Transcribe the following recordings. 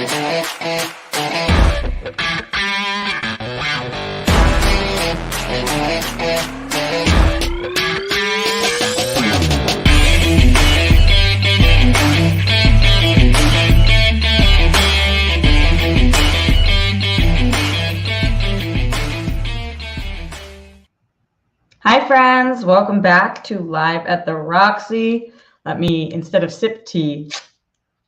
Hi friends, welcome back to Live at the Roxy. Let me, instead of sip tea,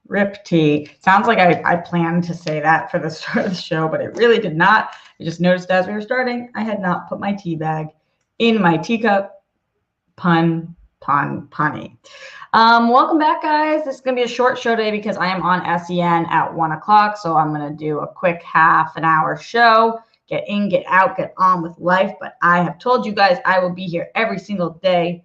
rip tea. Sounds like I planned to say that for the start of the show, but it really did not. I just noticed as we were starting, I had not put my tea bag in my teacup. Punny. Welcome back, guys. This is going to be a short show today because I am on SEN at 1 o'clock, so I'm going to do a quick half an hour show. Get in, get out, get on with life. But I have told you guys I will be here every single day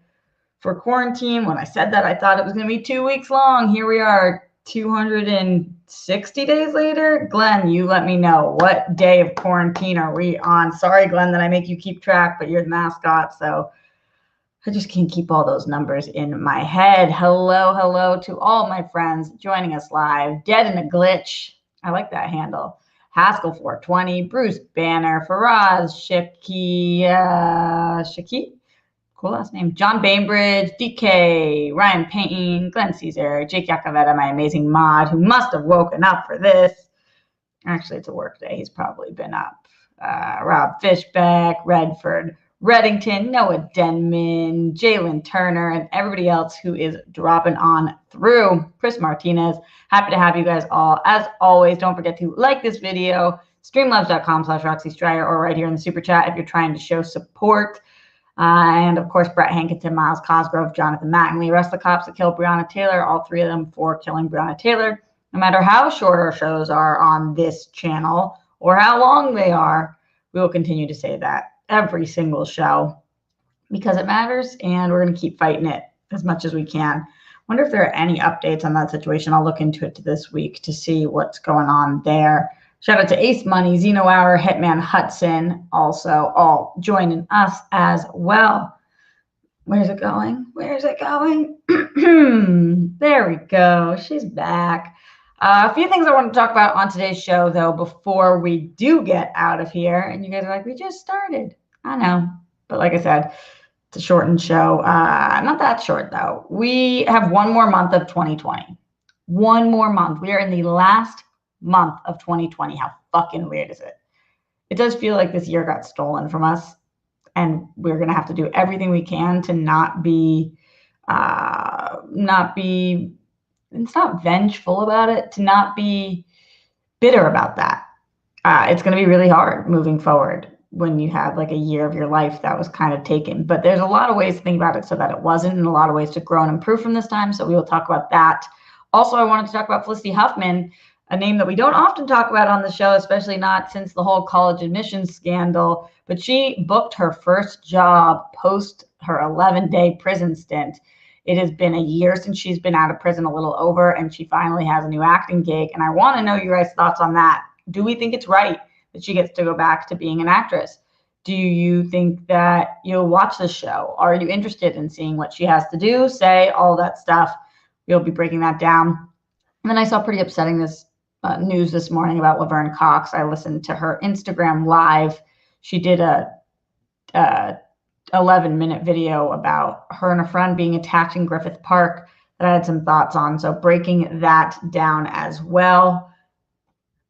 for quarantine. When I said that, I thought it was going to be 2 weeks long. Here we are, 260 days later. Glenn, you let me know. What day of quarantine are we on? Sorry, Glenn, that I make you keep track, but you're the mascot, so I just can't keep all those numbers in my head. Hello to all my friends joining us live. Dead in a Glitch. I like that handle. Haskell 420, Bruce Banner, Faraz, Shaki, cool last name, John Bainbridge, DK, Ryan Payne, Glenn Caesar, Jake Yakavetta, my amazing mod, who must have woken up for this. Actually, it's a work day. He's probably been up. Rob Fishbeck, Redford, Reddington, Noah Denman, Jalen Turner, and everybody else who is dropping on through. Chris Martinez, happy to have you guys all. As always, don't forget to like this video, streamlabs.com/Roxy Stryer, or right here in the super chat if you're trying to show support. And of course, Brett Hankinson, Miles Cosgrove, Jonathan Mattingly, rest of the cops that killed Breonna Taylor, all three of them for killing Breonna Taylor. No matter how short our shows are on this channel or how long they are, we will continue to say that every single show because it matters, and we're going to keep fighting it as much as we can. Wonder if there are any updates on that situation. I'll look into it this week to see what's going on there. Shout out to Ace Money, Zeno Hour, Hitman Hudson, also all joining us as well. Where's it going? Where's it going? There we go. She's back. A few things I want to talk about on today's show, though, before we do get out of here. And you guys are like, we just started. I know. But like I said, it's a shortened show. Not that short, though. We have one more month of 2020. One more month. We are in the last month of 2020. How fucking weird is it? It does feel like this year got stolen from us. And we're going to have to do everything we can to not be it's not vengeful about it, to not be bitter about that. It's going to be really hard moving forward when you have like a year of your life that was kind of taken. But there's a lot of ways to think about it so that it wasn't, and a lot of ways to grow and improve from this time. So we will talk about that. Also, I wanted to talk about Felicity Huffman, a name that we don't often talk about on the show, especially not since the whole college admissions scandal. But she booked her first job post her 11-day prison stint. It has been a year since she's been out of prison, a little over, and she finally has a new acting gig. And I want to know your guys' thoughts on that. Do we think it's right that she gets to go back to being an actress? Do you think that you'll watch the show? Are you interested in seeing what she has to do, say, all that stuff? We'll be breaking that down. And then I saw pretty upsetting news this morning about Laverne Cox. I listened to her Instagram live. She did a 11-minute video about her and a friend being attacked in Griffith Park that I had some thoughts on. So breaking that down as well.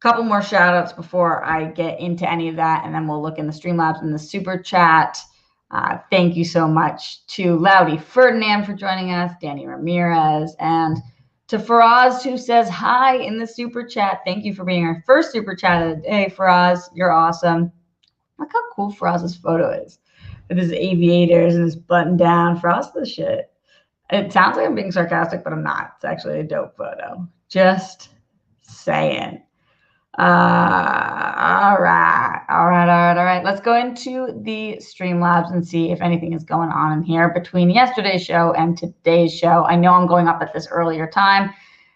A couple more shout outs before I get into any of that, and then we'll look in the Streamlabs and the super chat. Thank you so much to Loudy Ferdinand for joining us, Danny Ramirez, and to Faraz, who says hi in the super chat. Thank you for being our first super chat of the day, Faraz. You're awesome. Look how cool Faraz's photo is, with his aviators and his button down. Frost the shit. It sounds like I'm being sarcastic, but I'm not. It's actually a dope photo. Just saying. All right. Let's go into the Streamlabs and see if anything is going on in here between yesterday's show and today's show. I know I'm going up at this earlier time.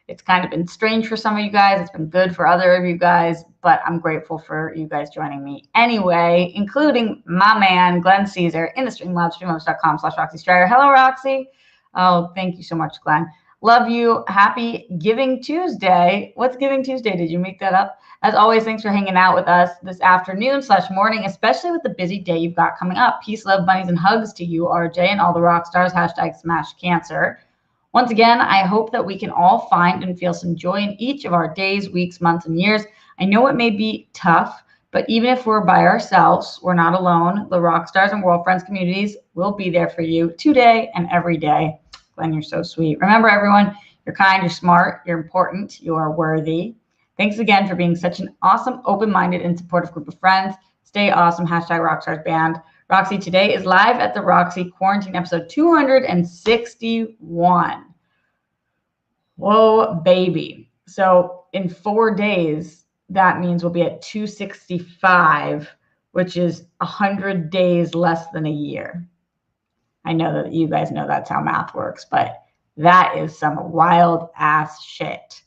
It's kind of been strange for some of you guys. It's been good for other of you guys, but I'm grateful for you guys joining me anyway, including my man, Glenn Caesar, in the Streamlabs, streamlabs.com/Roxy Stryer. Hello, Roxy. Oh, thank you so much, Glenn. Love you. Happy Giving Tuesday. What's Giving Tuesday? Did you make that up? As always, thanks for hanging out with us this afternoon/morning, especially with the busy day you've got coming up. Peace, love, bunnies, and hugs to you, RJ, and all the rock stars. #smash cancer. Once again, I hope that we can all find and feel some joy in each of our days, weeks, months, and years. I know it may be tough, but even if we're by ourselves, we're not alone. The rock stars and world friends communities will be there for you today and every day. Glenn, you're so sweet. Remember, everyone, you're kind, you're smart, you're important, you are worthy. Thanks again for being such an awesome, open-minded, and supportive group of friends. Stay awesome. #RockstarsBand. Roxy today is live at the Roxy Quarantine episode 261. Whoa, baby. So in 4 days, that means we'll be at 265, which is 100 days less than a year. I know that you guys know that's how math works, but that is some wild ass shit.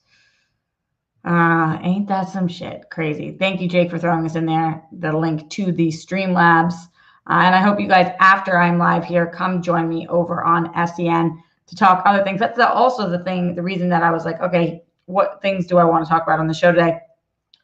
Ain't that some shit? Crazy. Thank you, Jake, for throwing this in there, the link to the Streamlabs. And I hope you guys, after I'm live here, come join me over on SEN to talk other things. That's also the reason that I was like, okay, what things do I want to talk about on the show today?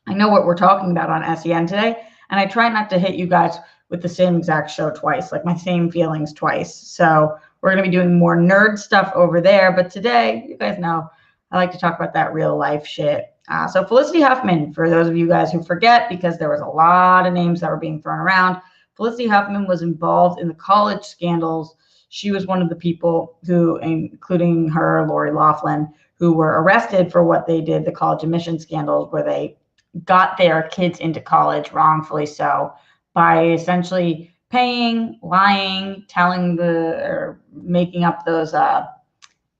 I know what we're talking about on SEN today, and I try not to hit you guys with the same exact show twice, like my same feelings twice. So we're going to be doing more nerd stuff over there. But today, you guys know, I like to talk about that real life shit. So Felicity Huffman, for those of you guys who forget, because there was a lot of names that were being thrown around, Felicity Huffman was involved in the college scandals. She was one of the people who, including her, Lori Loughlin, who were arrested for what they did, the college admission scandals, where they got their kids into college, wrongfully so, by essentially paying, lying, or making up those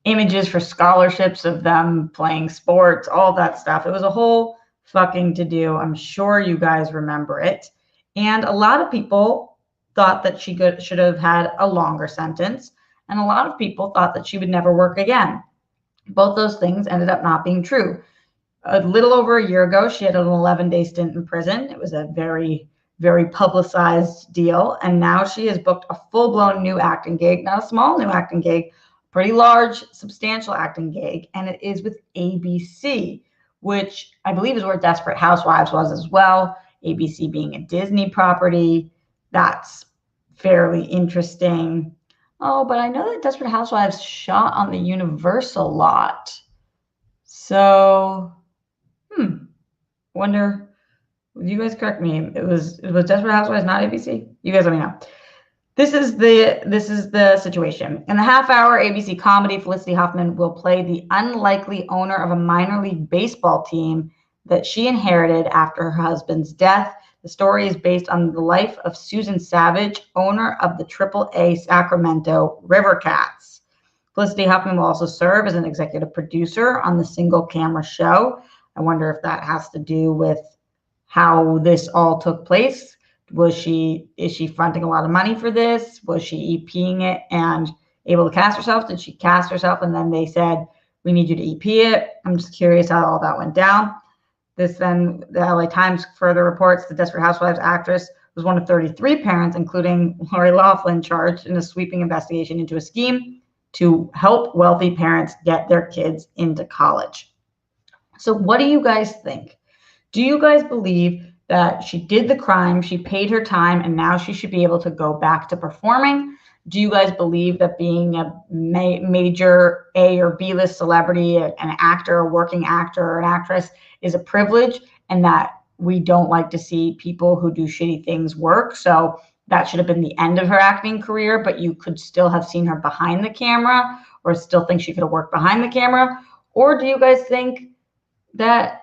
images for scholarships of them playing sports, all that stuff. It was a whole fucking to-do. I'm sure you guys remember it. And a lot of people thought that she should have had a longer sentence, and a lot of people thought that she would never work again. Both those things ended up not being true. A little over a year ago, she had an 11-day stint in prison. It was a very, very publicized deal, and now she has booked a full-blown new acting gig, not a small new acting gig, pretty large, substantial acting gig, and it is with ABC, which I believe is where Desperate Housewives was as well. ABC being a Disney property. That's fairly interesting. Oh, but I know that Desperate Housewives shot on the Universal lot. So, wonder, you guys correct me. It was Desperate Housewives, not ABC? You guys let me know. This is the situation. In the half-hour ABC comedy, Felicity Huffman will play the unlikely owner of a minor league baseball team that she inherited after her husband's death. The story is based on the life of Susan Savage, owner of the AAA Sacramento River Cats. Felicity Huffman will also serve as an executive producer on the single-camera show. I wonder if that has to do with how this all took place. Is she fronting a lot of money for this? Was she EPing it and able to cast herself? Did she cast herself and then they said, we need you to EP it? I'm just curious how all that went down. The LA Times further reports the Desperate Housewives actress was one of 33 parents, including Lori Loughlin, charged in a sweeping investigation into a scheme to help wealthy parents get their kids into college. So what do you guys think? Do you guys believe that she did the crime, she paid her time, and now she should be able to go back to performing? Do you guys believe that being a major A or B-list celebrity, an actor, a working actor, or an actress is a privilege, and that we don't like to see people who do shitty things work? So that should have been the end of her acting career, but you could still have seen her behind the camera, or still think she could have worked behind the camera? Or do you guys think that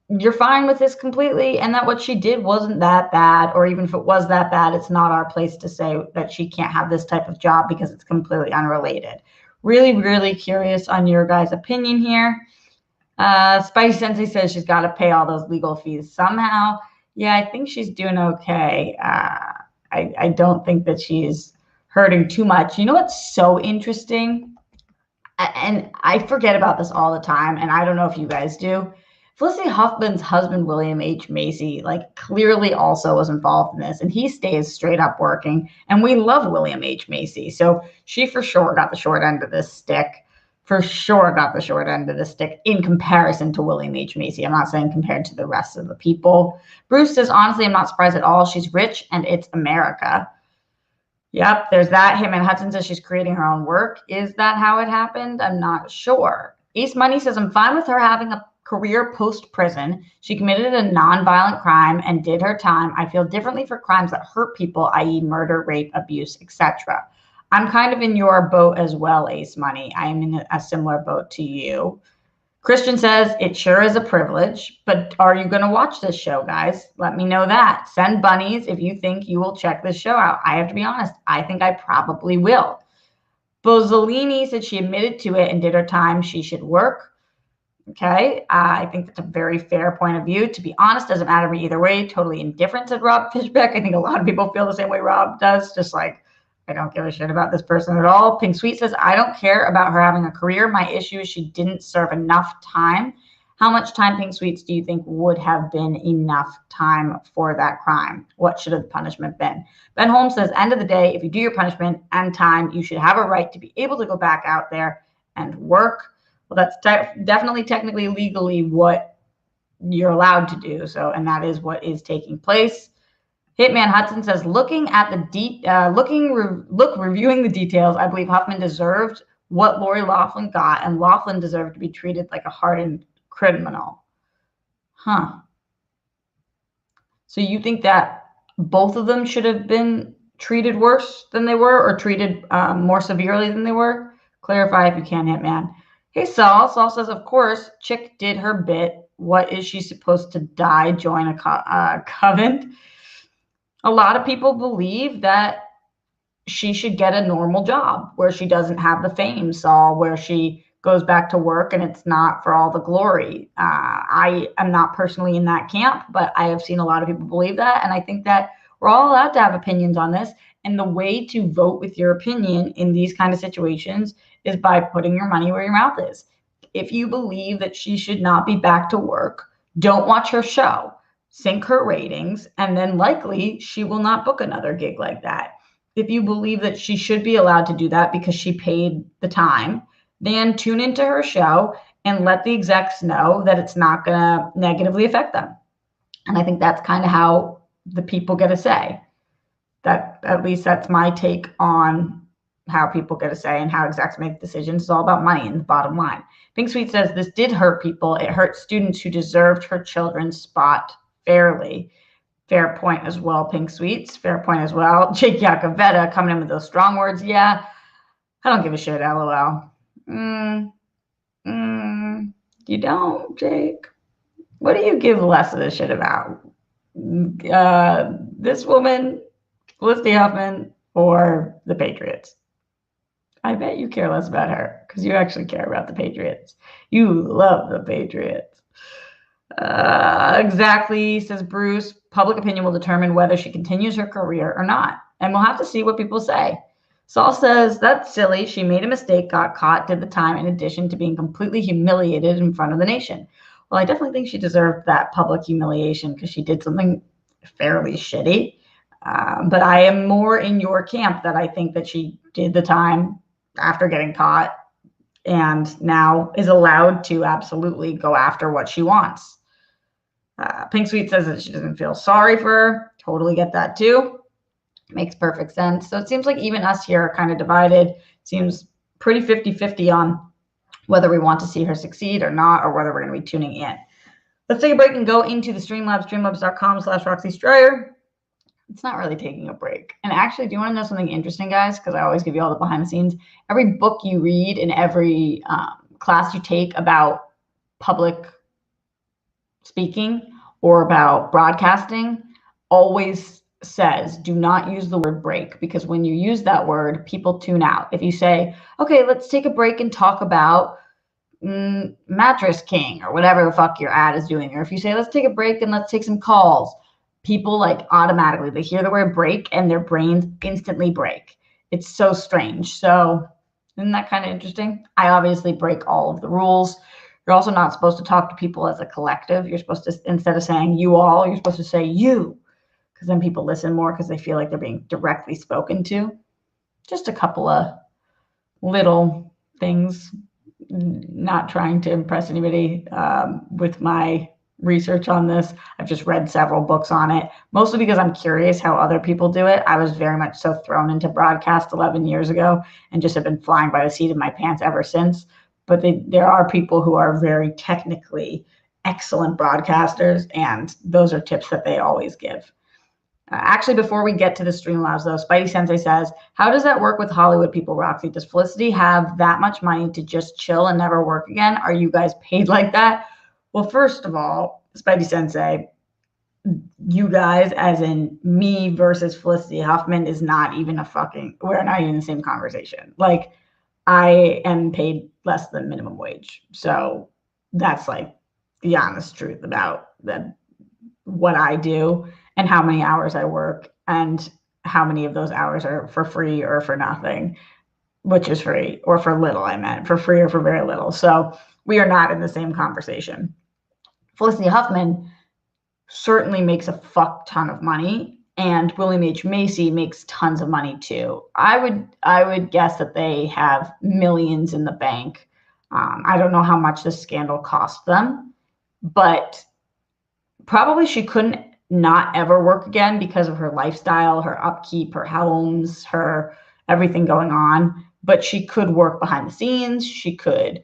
you're fine with this completely and that what she did wasn't that bad, or even if it was that bad, it's not our place to say that she can't have this type of job because it's completely unrelated? Really, really curious on your guys' opinion here. Spicy Sensei says she's got to pay all those legal fees somehow. Yeah, I think she's doing okay. I don't think that she's hurting too much. You know what's so interesting? And I forget about this all the time, and I don't know if you guys do. Felicity Huffman's husband, William H. Macy, clearly also was involved in this, and he stays straight up working. And we love William H. Macy, so she for sure got the short end of this stick. for sure got the short end of the stick in comparison to William H. Macy. I'm not saying compared to the rest of the people. Bruce says, honestly, I'm not surprised at all. She's rich and it's America. Yep, there's that. Hitman Hudson says she's creating her own work. Is that how it happened? I'm not sure. Ace Money says, I'm fine with her having a career post-prison. She committed a non-violent crime and did her time. I feel differently for crimes that hurt people, i.e. murder, rape, abuse, etc. I'm kind of in your boat as well, Ace Money. I am in a similar boat to you. Christian says, it sure is a privilege, but are you going to watch this show, guys? Let me know that. Send bunnies if you think you will check this show out. I have to be honest. I think I probably will. Bozzolini said she admitted to it and did her time. She should work. Okay. I think that's a very fair point of view. To be honest, doesn't matter to me either way. Totally indifferent, said Rob Fishbeck. I think a lot of people feel the same way Rob does. Just like, I don't give a shit about this person at all. Pink Sweet says, I don't care about her having a career. My issue is she didn't serve enough time. How much time, Pink Sweets, do you think would have been enough time for that crime? What should have the punishment been? Ben Holmes says, end of the day, if you do your punishment and time, you should have a right to be able to go back out there and work. Well, that's definitely technically legally what you're allowed to do. So, and that is what is taking place. Hitman Hudson says, reviewing the details, I believe Huffman deserved what Lori Loughlin got, and Loughlin deserved to be treated like a hardened criminal. Huh. So you think that both of them should have been treated worse than they were, or treated more severely than they were? Clarify if you can, Hitman. Hey, Saul. Saul says, of course, Chick did her bit. What is she supposed to die, join a coven? A lot of people believe that she should get a normal job where she doesn't have the fame, Saul, where she goes back to work and it's not for all the glory. I am not personally in that camp, but I have seen a lot of people believe that. And I think that we're all allowed to have opinions on this. And the way to vote with your opinion in these kind of situations is by putting your money where your mouth is. If you believe that she should not be back to work, don't watch her show. Sink her ratings, and then likely she will not book another gig like that. If you believe that she should be allowed to do that because she paid the time, then tune into her show and let the execs know that it's not going to negatively affect them. And I think that's kind of how the people get a say. That, at least that's my take on how people get a say and how execs make decisions. It's all about money and the bottom line. Pink Sweet says, this did hurt people. It hurt students who deserved her children's spot fairly. Fair point as well, Pink Sweets. Fair point as well. Jake Yakavetta coming in with those strong words. Yeah, I don't give a shit, LOL. You don't, Jake? What do you give less of a shit about? This woman, Felicity Huffman, or the Patriots? I bet you care less about her because you actually care about the Patriots. You love the Patriots. Exactly, says Bruce. Public opinion will determine whether she continues her career or not. And we'll have to see what people say. Saul says, that's silly. She made a mistake, got caught, did the time, in addition to being completely humiliated in front of the nation. Well, I definitely think she deserved that public humiliation because she did something fairly shitty. But I am more in your camp that I think that she did the time after getting caught and now is allowed to absolutely go after what she wants. Pink Sweet says that she doesn't feel sorry for her. Totally get that too. Makes perfect sense. So it seems like even us here are kind of divided. It seems pretty 50-50 on whether we want to see her succeed or not, or whether we're going to be tuning in. Let's take a break and go into the Streamlabs, streamlabs.com/Roxy Stryer. It's not really taking a break. And actually, do you want to know something interesting, guys? Because I always give you all the behind the scenes. Every book you read and every class you take about public speaking or about broadcasting always says, do not use the word break, because when you use that word, people tune out. If you say, okay, let's take a break and talk about Mattress King or whatever the fuck your ad is doing, or if you say, let's take a break and let's take some calls, people like automatically, they hear the word break and their brains instantly break. It's so strange. So isn't that kind of interesting? I obviously break all of the rules. You're also not supposed to talk to people as a collective. You're supposed to, instead of saying you all, you're supposed to say you, because then people listen more because they feel like they're being directly spoken to. Just a couple of little things, not trying to impress anybody with my research on this. I've just read several books on it, mostly because I'm curious how other people do it. I was very much so thrown into broadcast 11 years ago and just have been flying by the seat of my pants ever since. But there are people who are very technically excellent broadcasters, and those are tips that they always give. Actually, before we get to the Streamlabs, though, Spidey Sensei says, how does that work with Hollywood people, Roxy? Does Felicity have that much money to just chill and never work again? Are you guys paid like that? Well, first of all, Spidey Sensei, you guys, as in me versus Felicity Huffman, is not even we're not even in the same conversation. Like, I am paid less than minimum wage. So that's like the honest truth about what I do and how many hours I work and how many of those hours are for free or for nothing, which is free, or for little, I meant for free or for very little. So we are not in the same conversation. Felicity Huffman certainly makes a fuck ton of money, and William H. Macy makes tons of money too. I would guess that they have millions in the bank. I don't know how much this scandal cost them, but probably she couldn't not ever work again because of her lifestyle, her upkeep, her homes, her everything going on. But she could work behind the scenes. She could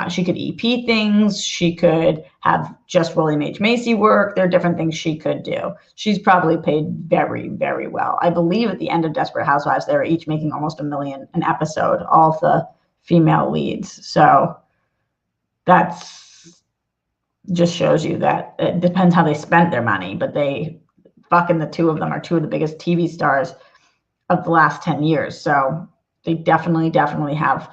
she could EP things. She could have just William H. Macy work. There are different things she could do. She's probably paid very, very well. I believe at the end of Desperate Housewives, they were each making almost $1 million an episode, all of the female leads. So that's just shows you that it depends how they spent their money, but fucking the two of them are two of the biggest TV stars of the last 10 years. So they definitely have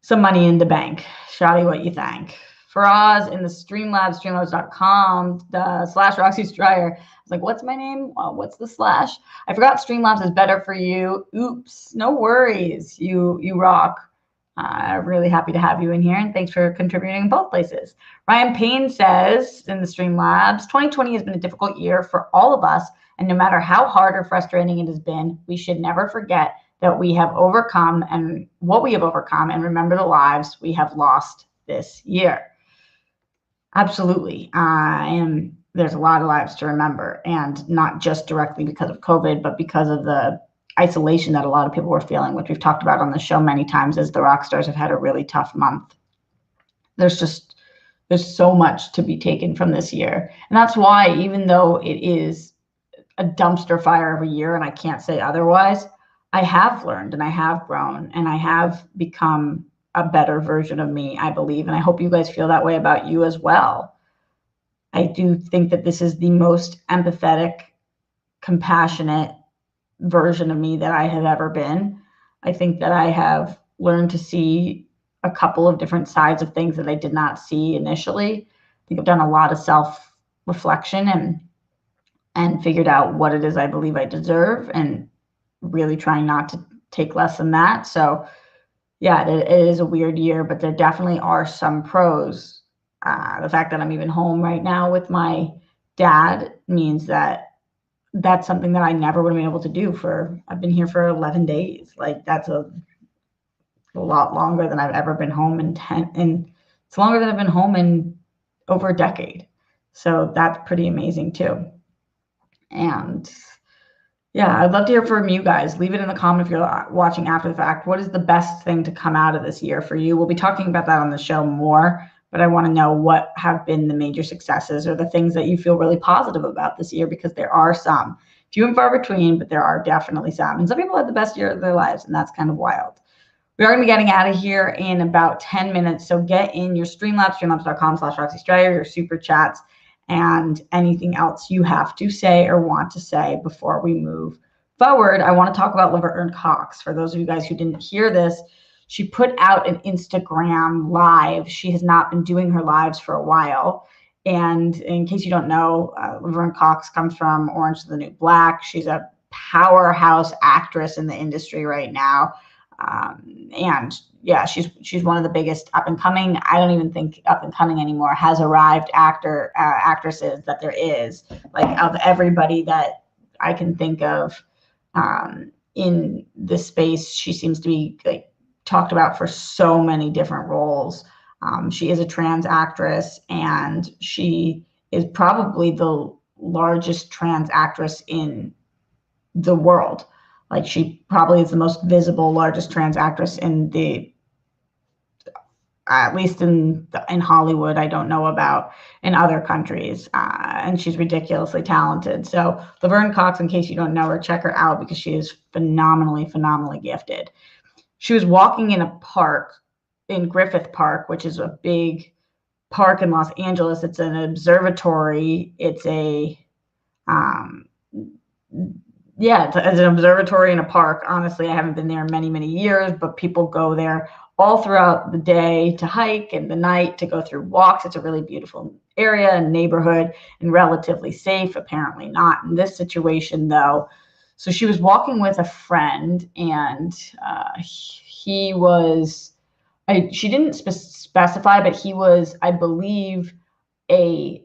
some money in the bank. Shawty, what you think? Faraz in the Streamlabs, streamlabs.com / Roxy Stryer. I was like, what's my name? What's the slash? I forgot Streamlabs is better for you. Oops, no worries. You rock. Really happy to have you in here, and thanks for contributing in both places. Ryan Payne says in the Streamlabs, 2020 has been a difficult year for all of us, and no matter how hard or frustrating it has been, we should never forget that we have overcome and what we have overcome, and remember the lives we have lost this year. Absolutely. There's a lot of lives to remember, and not just directly because of COVID, but because of the isolation that a lot of people were feeling, which we've talked about on the show many times, as the rock stars have had a really tough month. There's so much to be taken from this year. And that's why, even though it is a dumpster fire of a year, and I can't say otherwise, I have learned and I have grown and I have become a better version of me, I believe. And I hope you guys feel that way about you as well. I do think that this is the most empathetic, compassionate version of me that I have ever been. I think that I have learned to see a couple of different sides of things that I did not see initially. I think I've done a lot of self-reflection and figured out what it is I believe I deserve, and really trying not to take less than that. So yeah, it is a weird year, but there definitely are some pros. The fact that I'm even home right now with my dad means that that's something that I never would have been able to do I've been here for 11 days. Like, that's a lot longer than I've ever been home and it's longer than I've been home in over a decade. So that's pretty amazing too. And yeah, I'd love to hear from you guys. Leave it in the comment if you're watching after the fact. What is the best thing to come out of this year for you? We'll be talking about that on the show more, but I want to know what have been the major successes or the things that you feel really positive about this year, because there are some. Few and far between, but there are definitely some. And some people had the best year of their lives, and that's kind of wild. We are going to be getting out of here in about 10 minutes, so get in your Streamlabs, streamlabs.com / Roxy Stryer, your super chats, and anything else you have to say or want to say before we move forward. I want to talk about Laverne Cox. For those of you guys who didn't hear this, she put out an Instagram live. She has not been doing her lives for a while. And in case you don't know, Laverne Cox comes from Orange is the New Black. She's a powerhouse actress in the industry right now. And yeah, she's one of the biggest up and coming. I don't even think up and coming anymore, has arrived actresses that there is. Like, of everybody that I can think of in this space, she seems to be like talked about for so many different roles. She is a trans actress, and she is probably the largest trans actress in the world. Like, she probably is the most visible, largest trans actress in the, at least in Hollywood. I don't know about in other countries, and she's ridiculously talented. So Laverne Cox, in case you don't know her, check her out because she is phenomenally gifted. She was walking in a park in Griffith Park, which is a big park in Los Angeles. It's an observatory. It's a it's an observatory in a park. Honestly, I haven't been there in many years, but people go there all throughout the day to hike, and the night to go through walks. It's a really beautiful area and neighborhood, and relatively safe. Apparently not in this situation, though. So she was walking with a friend, and he was, she didn't specify, but he was, I believe, a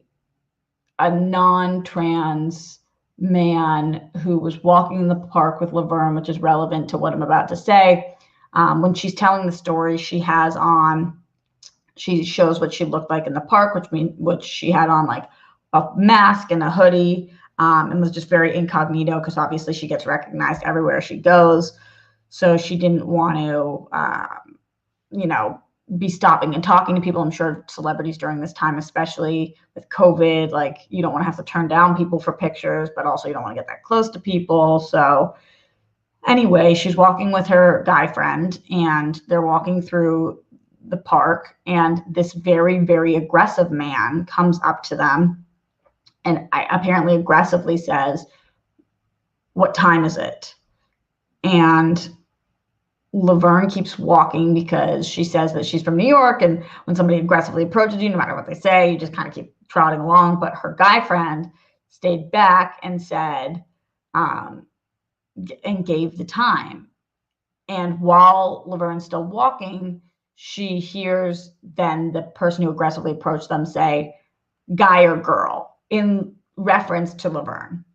non-trans man who was walking in the park with Laverne, which is relevant to what I'm about to say. When she's telling the story, she shows what she looked like in the park, which she had on like a mask and a hoodie, and was just very incognito because obviously she gets recognized everywhere she goes. So she didn't want to, be stopping and talking to people. I'm sure celebrities during this time, especially with COVID, like, you don't want to have to turn down people for pictures, but also you don't want to get that close to people. So anyway, she's walking with her guy friend, and they're walking through the park, and this very aggressive man comes up to them and apparently aggressively says, "What time is it?" And Laverne keeps walking because she says that she's from New York, and when somebody aggressively approaches you, no matter what they say, you just kind of keep trotting along. But her guy friend stayed back and said, and gave the time. And while Laverne's still walking, she hears then the person who aggressively approached them say, "Guy or girl," in reference to Laverne.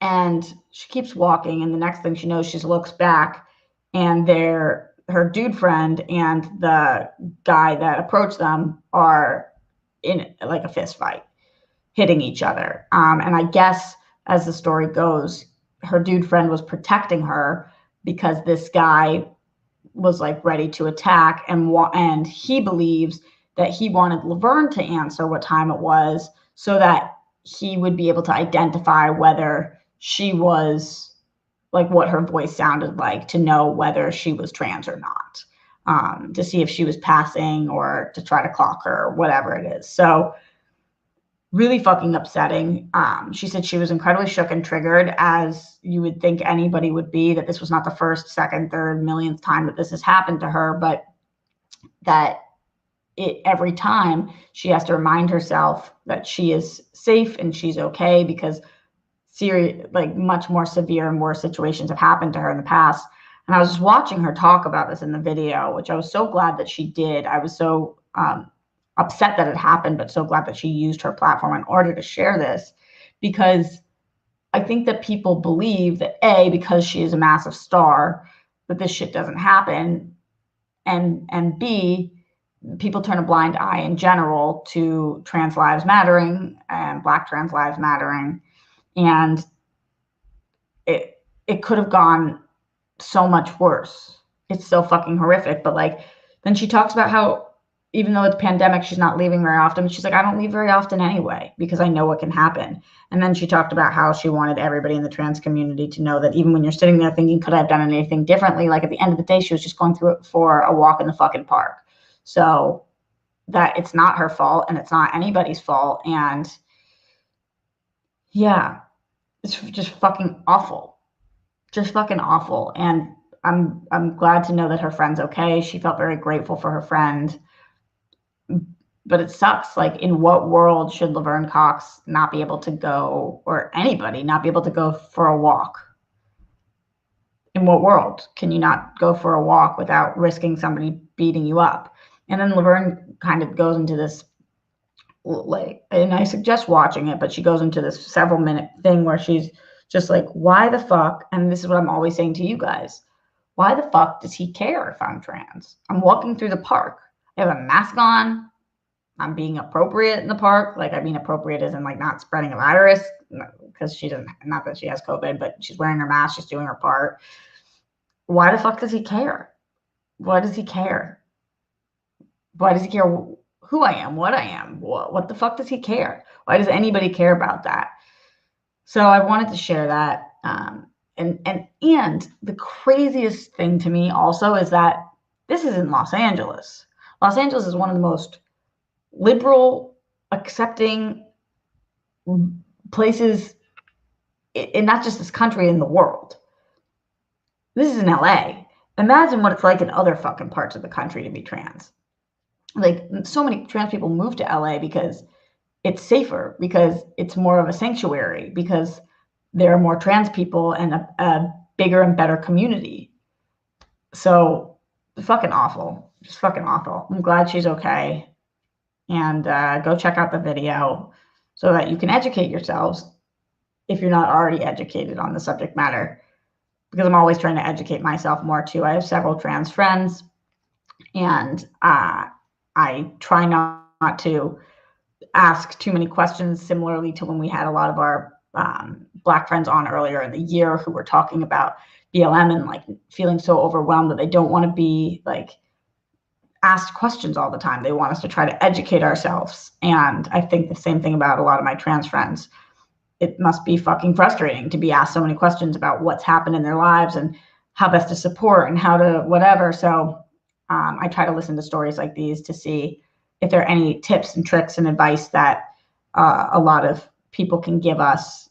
And she keeps walking, and the next thing she knows, she looks back, and her dude friend and the guy that approached them are in like a fist fight, hitting each other. And I guess, as the story goes, her dude friend was protecting her because this guy was like ready to attack, and he believes that he wanted Laverne to answer what time it was so that he would be able to identify whether she was, like, what her voice sounded like, to know whether she was trans or not, to see if she was passing or to try to clock her or whatever it is. So really fucking upsetting. She said she was incredibly shook and triggered, as you would think anybody would be, that this was not the first, second, third, millionth time that this has happened to her, but that every time she has to remind herself that she is safe and she's okay, because much more severe and worse situations have happened to her in the past. And I was just watching her talk about this in the video, which I was so glad that she did. I was so upset that it happened, but so glad that she used her platform in order to share this, because I think that people believe that because she is a massive star, that this shit doesn't happen, and B, people turn a blind eye in general to trans lives mattering and Black trans lives mattering. And it could have gone so much worse. It's so fucking horrific. But like, then she talks about how, even though it's pandemic, she's not leaving very often. She's like, I don't leave very often anyway, because I know what can happen. And then she talked about how she wanted everybody in the trans community to know that even when you're sitting there thinking, could I have done anything differently? Like, at the end of the day, she was just going through it for a walk in the fucking park. So that it's not her fault, and it's not anybody's fault. And yeah, it's just fucking awful. Just fucking awful. And I'm glad to know that her friend's okay. She felt very grateful for her friend. But it sucks. Like, in what world should Laverne Cox not be able to go, or anybody not be able to go for a walk? In what world can you not go for a walk without risking somebody beating you up? And then Laverne kind of goes into this, like, and I suggest watching it, but she goes into this several minute thing where she's just like, why the fuck? And this is what I'm always saying to you guys. Why the fuck does he care if I'm trans? I'm walking through the park. I have a mask on. I'm being appropriate in the park. Like, I mean, appropriate isn't like not spreading a virus, because she doesn't, not that she has COVID, but she's wearing her mask. She's doing her part. Why the fuck does he care? Why does he care? Why does he care who I am, what I am? What the fuck does he care? Why does anybody care about that? So I wanted to share that. And the craziest thing to me also is that this is in Los Angeles. Los Angeles is one of the most liberal, accepting places in not just this country, in the world. This is in LA. Imagine what it's like in other fucking parts of the country to be trans. Like, so many trans people move to LA because it's safer, because it's more of a sanctuary, because there are more trans people and a bigger and better community. So fucking awful. Just fucking awful. I'm glad she's okay. And go check out the video so that you can educate yourselves if you're not already educated on the subject matter, because I'm always trying to educate myself more too. I have several trans friends, and I try not to ask too many questions, similarly to when we had a lot of our Black friends on earlier in the year who were talking about BLM and like feeling so overwhelmed that they don't want to be like asked questions all the time. They want us to try to educate ourselves. And I think the same thing about a lot of my trans friends. It must be fucking frustrating to be asked so many questions about what's happened in their lives and how best to support and how to whatever. So I try to listen to stories like these to see if there are any tips and tricks and advice that a lot of people can give us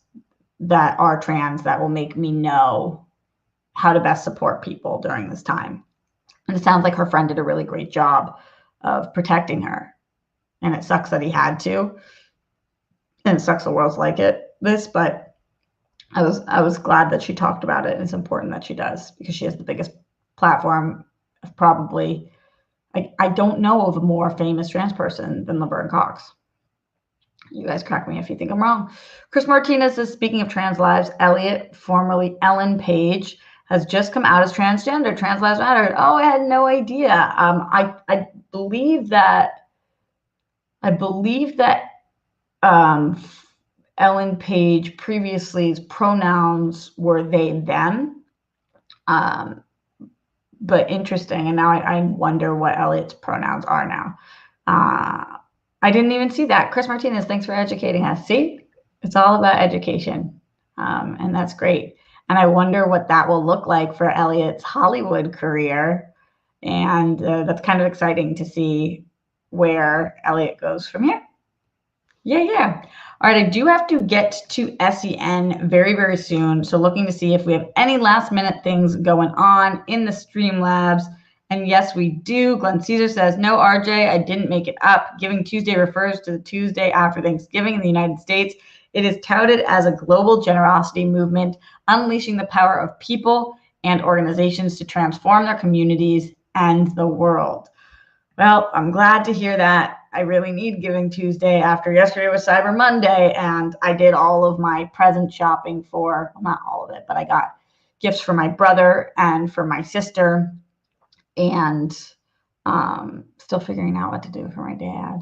that are trans that will make me know how to best support people during this time. And it sounds like her friend did a really great job of protecting her. And it sucks that he had to. And it sucks the world's like this, but I was glad that she talked about it. And it's important that she does, because she has the biggest platform of probably, I don't know of a more famous trans person than Laverne Cox. You guys correct me if you think I'm wrong. Chris Martinez says, speaking of trans lives, Elliot, formerly Ellen Page, has just come out as transgender. Trans lives matter. Oh, I had no idea. I believe that Ellen Page previously's pronouns were they, them. But interesting. And now I wonder what Elliot's pronouns are now. I didn't even see that. Chris Martinez, thanks for educating us. See, it's all about education. And that's great. And I wonder what that will look like for Elliot's Hollywood career. And that's kind of exciting to see where Elliot goes from here. Yeah. All right, I do have to get to SEN very, very soon. So looking to see if we have any last minute things going on in the Streamlabs. And yes, we do. Glenn Caesar says, no, RJ, I didn't make it up. Giving Tuesday refers to the Tuesday after Thanksgiving in the United States. It is touted as a global generosity movement, unleashing the power of people and organizations to transform their communities and the world. Well, I'm glad to hear that. I really need Giving Tuesday after yesterday was Cyber Monday, and I did all of my present shopping for, well, not all of it, but I got gifts for my brother and for my sister, and still figuring out what to do for my dad.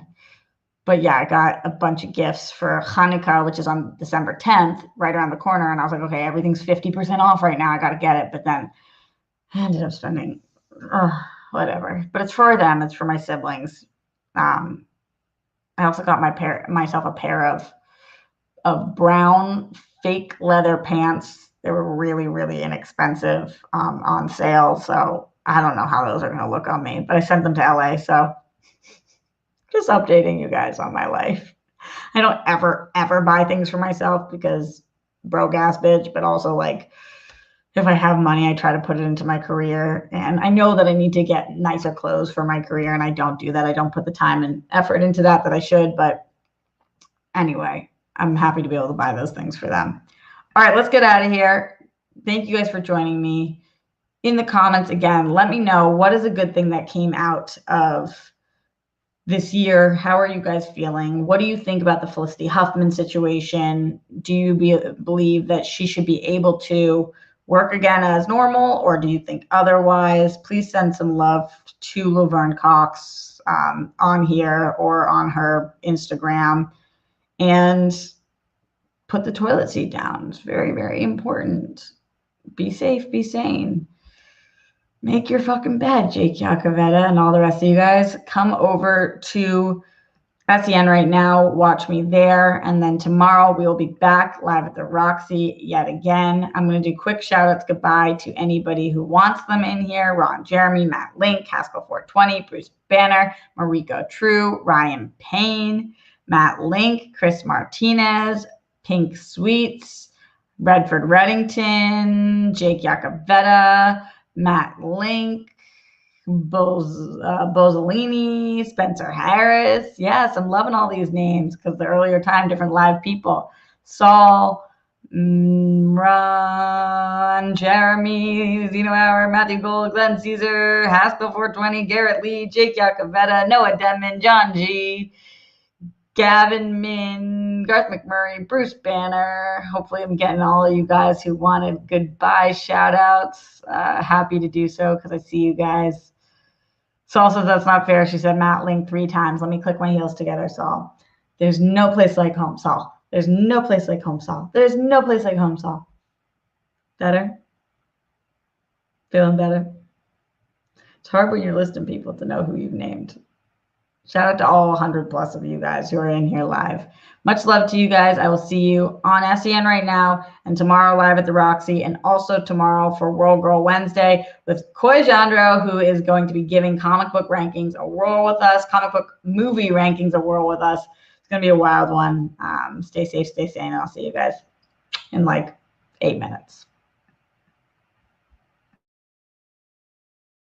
But yeah, I got a bunch of gifts for Hanukkah, which is on December 10th, right around the corner. And I was like, okay, everything's 50% off right now. I got to get it. But then I ended up spending whatever. But it's for them. It's for my siblings. I also got myself a pair of brown fake leather pants. They were really, really inexpensive on sale. So I don't know how those are going to look on me. But I sent them to LA. So just updating you guys on my life. I don't ever buy things for myself because broke ass bitch, but also like if I have money, I try to put it into my career. And I know that I need to get nicer clothes for my career, and I don't do that. I don't put the time and effort into that I should. But anyway, I'm happy to be able to buy those things for them. All right, let's get out of here. Thank you guys for joining me. In the comments, again, let me know what is a good thing that came out of this year. How are you guys feeling? What do you think about the Felicity Huffman situation? Do you believe that she should be able to work again as normal, or do you think otherwise? Please send some love to Laverne Cox on here or on her Instagram, and put the toilet seat down. It's very, very important. Be safe, be sane. Make your fucking bed, Jake Yacovetta and all the rest of you guys. Come over to SEN right now. Watch me there. And then tomorrow we will be back live at the Roxy yet again. I'm going to do quick shout outs goodbye to anybody who wants them in here. Ron Jeremy, Matt Link, Haskell 420, Bruce Banner, Mariko True, Ryan Payne, Matt Link, Chris Martinez, Pink Sweets, Redford Reddington, Jake Yacovetta, Matt Link, Bozzolini, Spencer Harris. Yes, I'm loving all these names because the earlier time, different live people. Saul, Ron, Jeremy, Zeno Hour, Matthew Gold, Glenn Caesar, Haskell 420, Garrett Lee, Jake Yacovetta, Noah Denman, John G., Gavin Min, Garth McMurray, Bruce Banner. Hopefully I'm getting all of you guys who wanted goodbye shout outs. Happy to do so because I see you guys. Saul says that's not fair. She said Matt Link 3 times. Let me click my heels together, Saul. There's no place like home, Saul. There's no place like home, Saul. There's no place like home, Saul. Better? Feeling better? It's hard when you're listing people to know who you've named. Shout out to all 100 plus of you guys who are in here live. Much love to you guys. I will see you on SEN right now and tomorrow live at the Roxy, and also tomorrow for World Girl Wednesday with Coy Jandro, who is going to be giving comic book rankings a whirl with us, comic book movie rankings a whirl with us. It's going to be a wild one. Stay safe, stay sane, and I'll see you guys in like 8 minutes.